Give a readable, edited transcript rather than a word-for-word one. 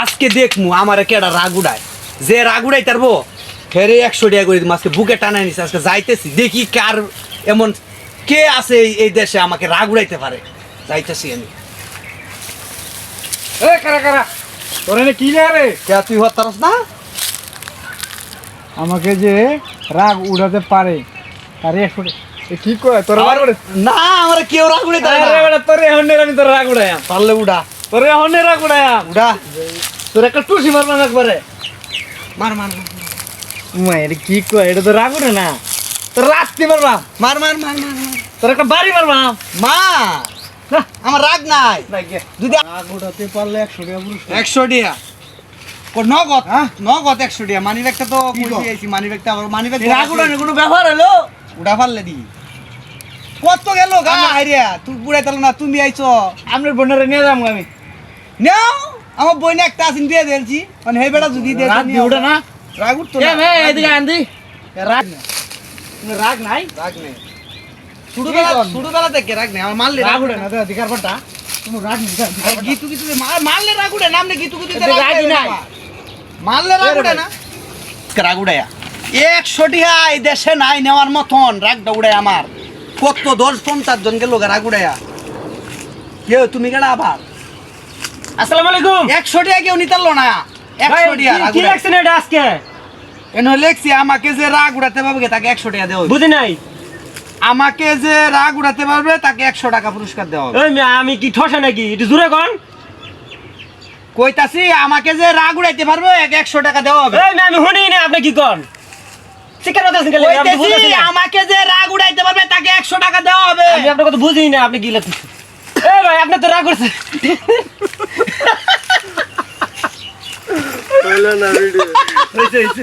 আজকে দেখমু আমার কেডা রাগ উড়ায়, যে রাগ উড়াই তারবো ফেরে 100 টাকা করে দিম। আজকে বুকে টানাই নিছে, আজকে যাইতেছি দেখি কার এমন কে আছে এই দেশে আমাকে রাগ উড়াইতে পারে। যাইতেছি আমি। এ কারা কারা তোরে নে কি রে? কে তুই হতারস না? আমাকে যে রাগ উড়াতে পারে আরে কি কয় তোর রাগ উড়ে না, আমার কেউ রাগ উড়াইতে পারে আরে না। বেটা তোরে হন্নে আমি তোর রাগ উড়াইয়াম পারলে উড়া তোরে হন্নে রাগ উড়াইয়াম উড়া। তোর একটা টুসি মারবাম একবারে। মার মার মা এটা কি কয়? এটা তো রাগ উড়ে না, তোর লাস্তি মারবাম, মার মার মার মার মার। তোর একটা বাড়ি মারবাম। মা না আমার রাগ নাই। যদি রাগ উড়াতে পারলে 100 টাকা পুরস্কার। 100 টাকা নগদ, হ্যাঁ? নগদ 100 টাকা। মানি ব্যাগটা তো কি কই কও? দিয়েছি, মানি ব্যাগটা আবার মানি ব্যাগ রাগ উড়ানো কোনো ব্যাপার হলো? উড়া পারলে দি কত গেল গা হাইরিয়া। তুই পুরাই তাল না, তুমি আইছো আপনার বোনের নিয়ে যাবো আমি। নাও। আমার বইনে একটা আসিন দিয়ে দিয়েছি, মানে হে বেটা যদি দিয়ে রাগ দিয়ে উড়ে না? রাগ উঠতো এ না। ভাই এদিকে আনদি। রাগ রাগ নাই? রাগ নেই। ছোটবেলা থেকে রাগ নেই। আমার মারলে রাগ উড়ে না তো অধিকার পাটা। কোনো রাগ নেই। গীতু গীতু মারলে রাগ উঠে না। আপনি গীতু গীতু এতে রাগই নাই। মারলে রাগ উঠে না। রাগ উড়াইয়া 100 টাকা এই দেশে নাই নেওয়ার মতন। রাগটা উড়াই আমার কত 10-50 জন গেল রাগ উড়াইয়া। কেউ তুমি কেডা আবার আসসালামু আলাইকুম 100 টাকা কেউ নিতে পারলো না। 100 ভাই টাকা রাগ কি উড়াই। লাগছে না এটা আজকে? এনে লেখছি আমাকে যে রাগ উড়াতে পারবে তাকে 100 টাকা দেওয়া হবে। বুঝি নাই। আমাকে যে রাগ উড়াতে পারবে তাকে 100 টাকা পুরস্কার দেওয়া হবে। ওই মিয়া আমি কি ঠসে নাকি? একটু জোরে কোন। কইতাছি আমাকে যে রাগ উড়াইতে পারবে 100 টাকা দেওয়া হবে। ওই মিয়া আমি শুনি না আপনি কি কোন? শিকার কথা শুনলে আমি কইতাছি বুঝতেছি না। আমাকে যে রাগ উড়াইতে পারবে তাকে 100 টাকা দেওয়া হবে। আমি আপনার কথা বুঝি না, আপনি কি লাগতেছে? এই ভাই আপনি তো রাগ করছেন। হইলো না ভিডিও। হইছে হইছে।